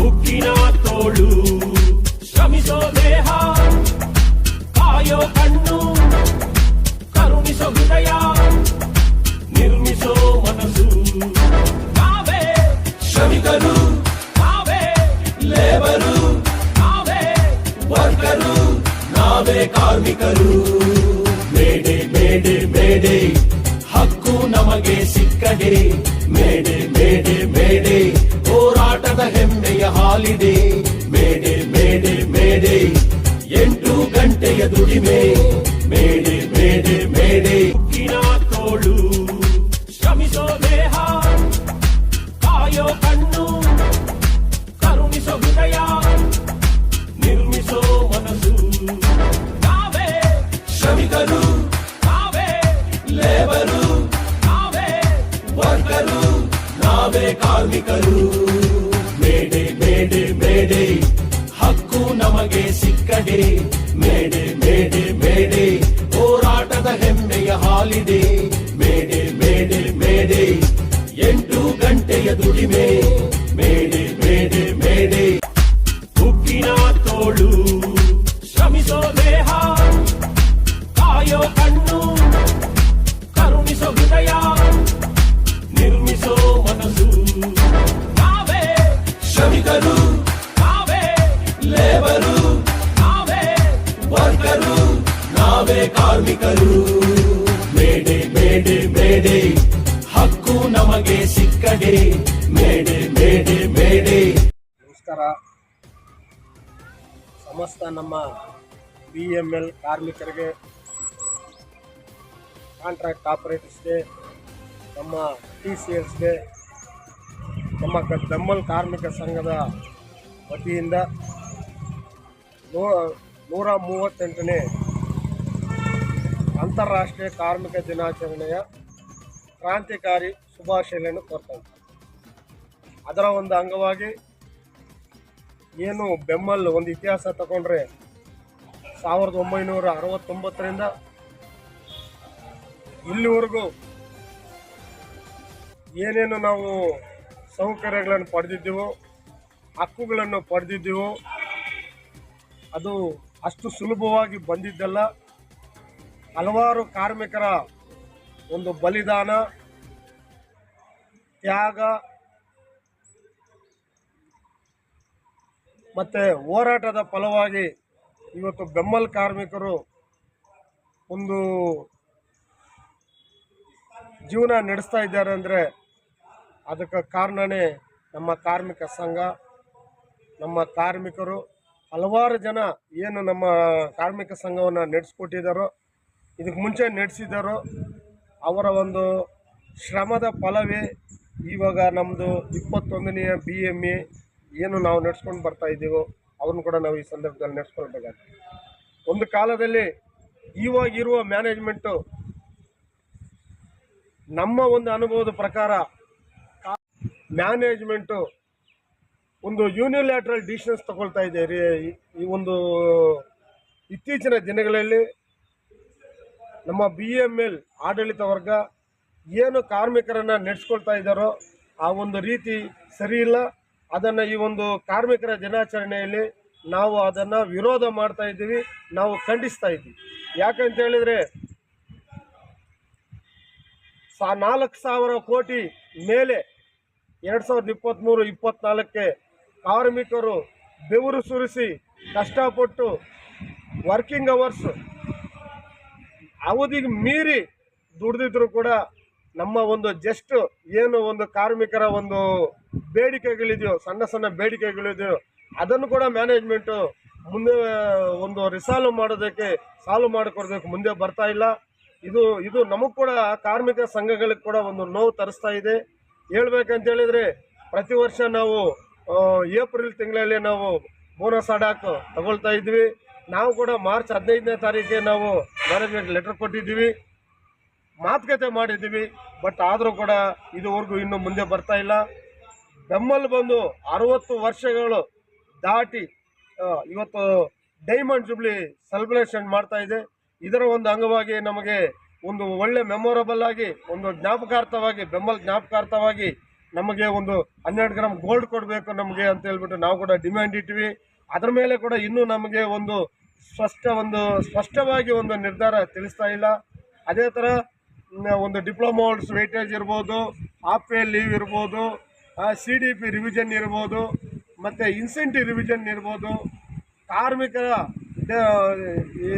ಉಕ್ಕಿನ ತೋಳು ಶ್ರಮಿಸೋ ದೇಹ ಕಾಯೋ ಕಣ್ಣು ಕರುಣಿಸೋ ಹೃದಯ ನಿರ್ಮಿಸೋ ಮನಸ್ಸು ನಾವೇ ಶ್ರಮಿಕರು ನಾವೇ ಲೇಬರು ನಾವೇ ವರ್ಕರು ನಾವೇ ಕಾರ್ಮಿಕರು ಮೇಡೆ ಮೇಡೆ ಮೇಡೆ ಹಕ್ಕು ನಮಗೆ ಸಿಕ್ಕದೆ ಮೇಡೆ ಮೇಡೆ ಮೇಡೆ ಹೋರಾಟದ ಹೆಮ್ಮೆಯ ಹಾಲಿಡೆ ಮೇಡೆ ಮೇಡೆ ಮೇಡೆ 8 ಗಂಟೆಯ ದುಡಿಮೆ ಮೇಡೆ ಮೇಡೆ ಮೇಡೆ ಉಕ್ಕಿನ ತೋಳು ಶ್ರಮಿಸೋ ದೇಹ ಕಾಯೋ ಕಣ್ಣು ಕರುಣಿಸೋ ಹೃದಯ ನಿರ್ಮಿಸೋ ಮನಸ್ಸು ನಾವೇ ಶ್ರಮಿಕರು ನಾವೇ ಲೇಬರು ನಾವೇ ವರ್ಕರು ನಾವೇ ಕಾರ್ಮಿಕರು ಮೇಡೆ ಮೇಡೆ ಮೇಡೆ ಹಕ್ಕು ನಮಗೆ ಸಿಕ್ಕದೆ ಮೇಡೆ ಮೇಡೆ ಮೇಡೆ ಹೋರಾಟದ ಹೆಮ್ಮೆಯ ಹಾಲಿದೆ ಮೇಡೆ ಮೇಡೆ ಮೇಡೆ 8 ಗಂಟೆಯ ದುಡಿಮೆ ಮೇಡೆ ಮೇಡೆ ಮೇಡೆ ಉಕ್ಕಿನ ತೋಳು ಶ್ರಮಿಸೋ ದೇಹ ಕಾಯೋ ಕಣ್ಣು ಕರುಣಿಸೋ ಹೃದಯ ನಿರ್ಮಿಸೋ ಮನಸ್ಸು ನಾವೇ ಶ್ರಮಿಕರು ನಾವೇ ಲೇಬರು ನಾವೇ ವರ್ಕರು ನಾವೇ ಕಾರ್ಮಿಕರು ಮೇಡೆ ಮೇಡೆ ಮೇಡೆ ಹಕ್ಕು ನಮಗೆ ಸಿಕ್ಕದೆ ಮೇಡೆ ಮೇಡೆ ಮೇಡೆ. ನಮಸ್ಕಾರ. ಸಮಸ್ತ ನಮ್ಮ BML ಕಾರ್ಮಿಕರಿಗೆ, ಕಾಂಟ್ರಾಕ್ಟ್ ಆಪರೇಟರ್ಸ್ಗೆ, ನಮ್ಮ TCSಗೆ, ನಮ್ಮ ಬೆಂಬಲ ಕಾರ್ಮಿಕ ಸಂಘದ ವತಿಯಿಂದ 138ನೇ ಅಂತಾರಾಷ್ಟ್ರೀಯ ಕಾರ್ಮಿಕ ದಿನಾಚರಣೆಯ ಕ್ರಾಂತಿಕಾರಿ ಶುಭಾಶಯಗಳನ್ನು ಕೋರ್ತಾ ಇದ್ದಾರೆ. ಅದರ ಒಂದು ಅಂಗವಾಗಿ ಏನು ಬೆಂಬಲ್ ಒಂದು ಇತಿಹಾಸ ತಗೊಂಡ್ರೆ 1969ರಿಂದ ಇಲ್ಲಿವರೆಗೂ ಏನೇನು ನಾವು ಸೌಕರ್ಯಗಳನ್ನು ಪಡೆದಿದ್ದೀವೋ, ಹಕ್ಕುಗಳನ್ನು ಪಡೆದಿದ್ದೀವೋ, ಅದು ಅಷ್ಟು ಸುಲಭವಾಗಿ ಬಂದಿದ್ದಲ್ಲ. ಹಲವಾರು ಕಾರ್ಮಿಕರ ಒಂದು ಬಲಿದಾನ, ತ್ಯಾಗ ಮತ್ತು ಹೋರಾಟದ ಫಲವಾಗಿ ಇವತ್ತು ಬೆಂಬಲ ಕಾರ್ಮಿಕರು ಒಂದು ಜೀವನ ನಡೆಸ್ತಾ ಇದ್ದಾರೆ ಅಂದರೆ ಅದಕ್ಕೆ ಕಾರಣನೇ ನಮ್ಮ ಕಾರ್ಮಿಕ ಸಂಘ, ನಮ್ಮ ಕಾರ್ಮಿಕರು. ಹಲವಾರು ಜನ ಏನು ನಮ್ಮ ಕಾರ್ಮಿಕ ಸಂಘವನ್ನು ನಡೆಸ್ಕೊಟ್ಟಿದ್ದಾರೋ, ಇದಕ್ಕೆ ಮುಂಚೆ ನಡೆಸಿದ್ದಾರೋ, ಅವರ ಒಂದು ಶ್ರಮದ ಫಲವೇ ಇವಾಗ ನಮ್ಮದು 21ನೇ BMA ಏನು ನಾವು ನಡೆಸ್ಕೊಂಡು ಬರ್ತಾ ಇದ್ದೀವೋ ಅವ್ರನ್ನ ಕೂಡ ನಾವು ಈ ಸಂದರ್ಭದಲ್ಲಿ ನಡೆಸ್ಕೊಳ್ಬೇಕಾಗ್ತದೆ. ಒಂದು ಕಾಲದಲ್ಲಿ ಇವಾಗಿರುವ ಮ್ಯಾನೇಜ್ಮೆಂಟು ನಮ್ಮ ಒಂದು ಅನುಭವದ ಪ್ರಕಾರ ಮ್ಯಾನೇಜ್ಮೆಂಟು ಒಂದು ಯೂನಿಲ್ಯಾಟ್ರಲ್ ಡಿಸಿಷನ್ಸ್ ತಗೊಳ್ತಾ ಇದೆ. ಈ ಒಂದು ಇತ್ತೀಚಿನ ದಿನಗಳಲ್ಲಿ ನಮ್ಮ BML ಆಡಳಿತ ವರ್ಗ ಏನು ಕಾರ್ಮಿಕರನ್ನು ನಡೆಸ್ಕೊಳ್ತಾ ಇದ್ದಾರೋ ಆ ಒಂದು ರೀತಿ ಸರಿ ಇಲ್ಲ. ಅದನ್ನು ಈ ಒಂದು ಕಾರ್ಮಿಕರ ದಿನಾಚರಣೆಯಲ್ಲಿ ನಾವು ಅದನ್ನು ವಿರೋಧ ಮಾಡ್ತಾ ಇದ್ದೀವಿ, ನಾವು ಖಂಡಿಸ್ತಾ ಇದ್ದೀವಿ. ಯಾಕಂತ ಹೇಳಿದರೆ 4,000 ಕೋಟಿ ಮೇಲೆ 2023-24ಕ್ಕೆ ಕಾರ್ಮಿಕರು ಬೆವರು ಸುರಿಸಿ ಕಷ್ಟಪಟ್ಟು ವರ್ಕಿಂಗ್ ಅವರ್ಸ್ ಅವಧಿಗೆ ಮೀರಿ ದುಡಿದಿದ್ರು ಕೂಡ ನಮ್ಮ ಒಂದು ಜಸ್ಟ್ ಏನು ಒಂದು ಕಾರ್ಮಿಕರ ಒಂದು ಬೇಡಿಕೆಗಳಿದೆಯೋ, ಸಣ್ಣ ಸಣ್ಣ ಬೇಡಿಕೆಗಳಿದೆಯೋ, ಅದನ್ನು ಕೂಡ ಮ್ಯಾನೇಜ್ಮೆಂಟು ಮುಂದೆ ಒಂದು ರಿಸಾಲ್ವ್ ಮಾಡೋದಕ್ಕೆ, ಸಾಲ್ವ್ ಮಾಡಿಕೊಡೋದಕ್ಕೆ ಮುಂದೆ ಬರ್ತಾ ಇಲ್ಲ. ಇದು ನಮಗೂ ಕೂಡ ಕಾರ್ಮಿಕ ಸಂಘಗಳಿಗೆ ಕೂಡ ಒಂದು ನೋವು ತರಿಸ್ತಾ ಇದೆ. ಹೇಳ್ಬೇಕಂತ ಹೇಳಿದರೆ ಪ್ರತಿ ವರ್ಷ ನಾವು ಏಪ್ರಿಲ್ ತಿಂಗಳಲ್ಲಿ ನಾವು ಬೋನಸ್ ಅಡಾಕ್ ತಗೊಳ್ತಾ ಇದ್ವಿ. ನಾವು ಕೂಡ ಮಾರ್ಚ್ 15ನೇ ತಾರೀಕಿಗೆ ನಾವು ಮ್ಯಾನೇಜ್ಮೆಂಟ್ ಲೆಟರ್ ಕೊಟ್ಟಿದ್ದೀವಿ. ಮಾತುಕತೆ ಮಾಡಿದ್ದೀವಿ. ಬಟ್ ಆದರೂ ಕೂಡ ಇದುವರೆಗೂ ಇನ್ನೂ ಮುಂದೆ ಬರ್ತಾ ಇಲ್ಲ. ಬೆಮ್ಮಲ್ ಬಂದು 60 ವರ್ಷಗಳು ದಾಟಿ ಇವತ್ತು ಡೈಮಂಡ್ ಜುಬ್ಲಿ ಸೆಲೆಬ್ರೇಷನ್ ಮಾಡ್ತಾ ಇದೆ. ಇದರ ಒಂದು ಅಂಗವಾಗಿ ನಮಗೆ ಒಂದು ಒಳ್ಳೆ ಮೆಮೊರಬಲ್ ಆಗಿ ಒಂದು ಜ್ಞಾಪಕಾರ್ಥವಾಗಿ ಬೆಮ್ಮಲ್ ಜ್ಞಾಪಕಾರ್ಥವಾಗಿ ನಮಗೆ ಒಂದು 12 ಗ್ರಾಮ್ ಗೋಲ್ಡ್ ಕೊಡಬೇಕು ನಮಗೆ ಅಂತ ಹೇಳ್ಬಿಟ್ಟು ನಾವು ಕೂಡ ಡಿಮ್ಯಾಂಡ್ ಇಟ್ವಿ. ಅದರ ಮೇಲೆ ಕೂಡ ಇನ್ನೂ ನಮಗೆ ಒಂದು ಸ್ಪಷ್ಟವಾಗಿ ಒಂದು ನಿರ್ಧಾರ ತಿಳಿಸ್ತಾ ಇಲ್ಲ. ಅದೇ ಥರ ಒಂದು ಡಿಪ್ಲೊಮೋಲ್ಸ್ ವೇಟೇಜ್ ಇರ್ಬೋದು, ಹಾಫ್ ಪೇ ಲೀವ್ ಇರ್ಬೋದು, CDP ರಿವಿಷನ್ ಇರ್ಬೋದು, ಮತ್ತು ಇನ್ಸೆಂಟಿವ್ ರಿವಿಷನ್ ಇರ್ಬೋದು, ಕಾರ್ಮಿಕರ ಈ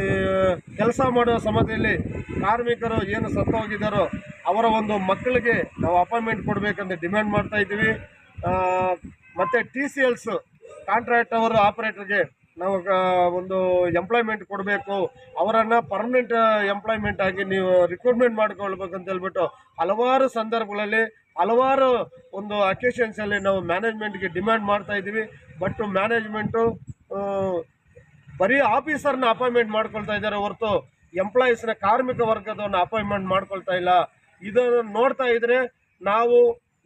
ಕೆಲಸ ಮಾಡೋ ಸಮಯದಲ್ಲಿ ಕಾರ್ಮಿಕರು ಏನು ಸತ್ತೋಗಿದ್ದಾರೋ ಅವರ ಒಂದು ಮಕ್ಕಳಿಗೆ ನಾವು ಅಪಾಯಿಂಟ್ಮೆಂಟ್ ಕೊಡಬೇಕಂತ ಡಿಮ್ಯಾಂಡ್ ಮಾಡ್ತಾ ಇದ್ದೀವಿ. ಮತ್ತು TCLs ಕಾಂಟ್ರಾಕ್ಟ್ ಅವರು ಆಪರೇಟರ್ಗೆ ನಾವು ಒಂದು ಎಂಪ್ಲಾಯ್ಮೆಂಟ್ ಕೊಡಬೇಕು, ಅವರನ್ನು ಪರ್ಮನೆಂಟ್ ಎಂಪ್ಲಾಯ್ಮೆಂಟ್ ಆಗಿ ನೀವು ರಿಕ್ರೂಟ್ಮೆಂಟ್ ಮಾಡ್ಕೊಳ್ಬೇಕಂತ ಹೇಳ್ಬಿಟ್ಟು ಹಲವಾರು ಸಂದರ್ಭಗಳಲ್ಲಿ ಹಲವಾರು ಒಂದು ಅಕೇಶನ್ಸಲ್ಲಿ ನಾವು ಮ್ಯಾನೇಜ್ಮೆಂಟ್ಗೆ ಡಿಮ್ಯಾಂಡ್ ಮಾಡ್ತಾ ಇದ್ದೀವಿ. ಬಟ್ ಮ್ಯಾನೇಜ್ಮೆಂಟು ಬರೀ ಆಫೀಸರ್ನ ಅಪಾಯಿಂಟ್ಮೆಂಟ್ ಮಾಡ್ಕೊಳ್ತಾ ಇದ್ದಾರೆ ಹೊರತು ಎಂಪ್ಲಾಯೀಸ್ನ ಕಾರ್ಮಿಕ ವರ್ಗದವನ್ನ ಅಪಾಯಿಂಟ್ಮೆಂಟ್ ಮಾಡ್ಕೊಳ್ತಾ ಇಲ್ಲ. ಇದನ್ನು ನೋಡ್ತಾ ಇದ್ರೆ ನಾವು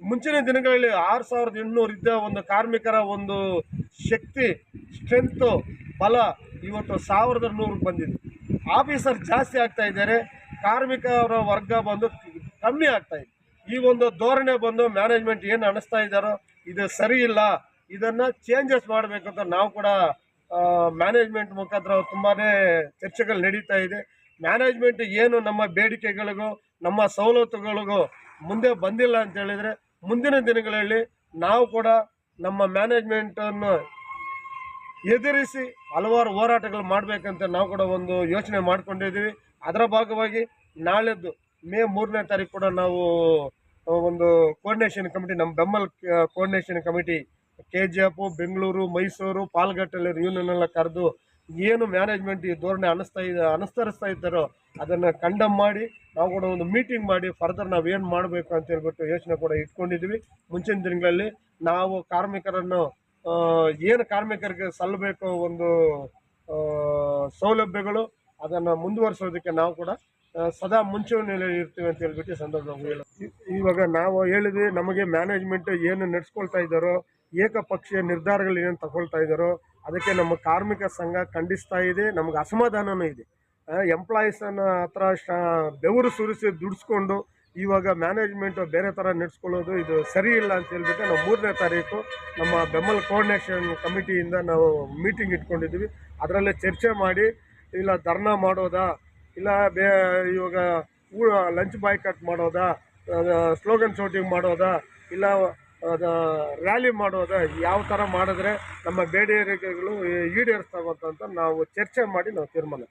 ಮುಂಚಿನ ದಿನಗಳಲ್ಲಿ 6800 ಇದ್ದ ಒಂದು ಕಾರ್ಮಿಕರ ಒಂದು ಶಕ್ತಿ ಸ್ಟ್ರೆಂತು ಬಲ ಇವತ್ತು 1100 ಬಂದಿದೆ. ಆಫೀಸರ್ ಜಾಸ್ತಿ ಆಗ್ತಾ ಇದ್ದಾರೆ, ಕಾರ್ಮಿಕರ ವರ್ಗ ಬಂದು ಕಮ್ಮಿ ಆಗ್ತಾ ಇದೆ. ಈ ಒಂದು ಧೋರಣೆ ಬಂದು ಮ್ಯಾನೇಜ್ಮೆಂಟ್ ಏನು ಅನ್ನಿಸ್ತಾ ಇದ್ದಾರೋ ಇದು ಸರಿ ಇಲ್ಲ. ಇದನ್ನು ಚೇಂಜಸ್ ಮಾಡಬೇಕಂತ ನಾವು ಕೂಡ ಮ್ಯಾನೇಜ್ಮೆಂಟ್ ಮುಖಾಂತರ ತುಂಬಾ ಚರ್ಚೆಗಳು ನಡೀತಾ ಇದೆ. ಮ್ಯಾನೇಜ್ಮೆಂಟ್ ಏನು ನಮ್ಮ ಬೇಡಿಕೆಗಳಿಗೂ ನಮ್ಮ ಸವಲತ್ತುಗಳಿಗೂ ಮುಂದೆ ಬಂದಿಲ್ಲ ಅಂತ ಹೇಳಿದರೆ ಮುಂದಿನ ದಿನಗಳಲ್ಲಿ ನಾವು ಕೂಡ ನಮ್ಮ ಮ್ಯಾನೇಜ್ಮೆಂಟನ್ನು ಎದುರಿಸಿ ಹಲವಾರು ಹೋರಾಟಗಳು ಮಾಡಬೇಕಂತ ನಾವು ಕೂಡ ಒಂದು ಯೋಚನೆ ಮಾಡ್ಕೊಂಡಿದ್ದೀವಿ. ಅದರ ಭಾಗವಾಗಿ ನಾಳೆದ್ದು ಮೇ 3ನೇ ತಾರೀಕು ಕೂಡ ನಾವು ಒಂದು ಕೋರ್ಡಿನೇಷನ್ ಕಮಿಟಿ, ನಮ್ಮ BEML coordination committee KGF, Bengaluru, Mysuru, ಪಾಲ್ಘಟ್ಟಲ್ಲಿ ಯೂನಿಯನ್ ಎಲ್ಲ ಕರೆದು ಏನು ಮ್ಯಾನೇಜ್ಮೆಂಟ್ ಈ ಧೋರಣೆ ಅನುಸರಿಸ್ತಾ ಇದ್ದಾರೋ ಅದನ್ನು ಕಂಡಮ್ ಮಾಡಿ ನಾವು ಕೂಡ ಒಂದು ಮೀಟಿಂಗ್ ಮಾಡಿ ಫರ್ದರ್ ನಾವು ಏನು ಮಾಡಬೇಕು ಅಂತ ಹೇಳ್ಬಿಟ್ಟು ಯೋಚನೆ ಕೂಡ ಇಟ್ಕೊಂಡಿದ್ದೀವಿ. ಮುಂಚಿನ ದಿನಗಳಲ್ಲಿ ನಾವು ಕಾರ್ಮಿಕರನ್ನು ಏನು ಕಾರ್ಮಿಕರಿಗೆ ಸಲ್ಲಬೇಕು ಒಂದು ಸೌಲಭ್ಯಗಳು ಅದನ್ನು ಮುಂದುವರಿಸೋದಕ್ಕೆ ನಾವು ಕೂಡ ಸದಾ ಮುಂಚೂಣಿಯಲ್ಲಿ ಇರ್ತೀವಿ ಅಂತ ಹೇಳ್ಬಿಟ್ಟು ಸಂದರ್ಭ ಇವಾಗ ನಾವು ಹೇಳಿದ್ವಿ. ನಮಗೆ ಮ್ಯಾನೇಜ್ಮೆಂಟ್ ಏನು ನಡೆಸ್ಕೊಳ್ತಾ ಇದ್ದಾರೋ, ಏಕಪಕ್ಷೀಯ ನಿರ್ಧಾರಗಳು ಏನು ತಗೊಳ್ತಾ ಇದ್ದಾರೋ ಅದಕ್ಕೆ ನಮ್ಮ ಕಾರ್ಮಿಕ ಸಂಘ ಖಂಡಿಸ್ತಾ ಇದೆ. ನಮಗೆ ಅಸಮಾಧಾನವೂ ಇದೆ. ಎಂಪ್ಲಾಯೀಸನ್ನ ಹತ್ರ ಬೆವರು ಸುರಿಸಿ ದುಡಿಸ್ಕೊಂಡು ಇವಾಗ ಮ್ಯಾನೇಜ್ಮೆಂಟು ಬೇರೆ ಥರ ನಡೆಸ್ಕೊಳ್ಳೋದು ಇದು ಸರಿ ಇಲ್ಲ ಅಂತ ಹೇಳ್ಬಿಟ್ಟು ನಾವು 3ನೇ ತಾರೀಕು ನಮ್ಮ ಬೆಮ್ಮಲ್ ಕೋರ್ಡಿನೇಷನ್ ಕಮಿಟಿಯಿಂದ ನಾವು ಮೀಟಿಂಗ್ ಇಟ್ಕೊಂಡಿದ್ದೀವಿ. ಅದರಲ್ಲೇ ಚರ್ಚೆ ಮಾಡಿ ಇಲ್ಲ ಧರ್ನಾ ಮಾಡೋದಾ, ಇಲ್ಲ ಇವಾಗ ಲಂಚ್ ಬಾಯ್ಕಾಟ್ ಮಾಡೋದಾ, ಸ್ಲೋಗನ್ ಶೂಟಿಂಗ್ ಮಾಡೋದಾ, ಇಲ್ಲ ರ್ಯಾಲಿ ಮಾಡೋದಾ, ಯಾವ ಥರ ಮಾಡಿದ್ರೆ ನಮ್ಮ ಬೇಡಿಕೆಗಳು ಈಡೇರಿಸ್ತಾವಂತ ನಾವು ಚರ್ಚೆ ಮಾಡಿ ನಾವು ತೀರ್ಮಾನ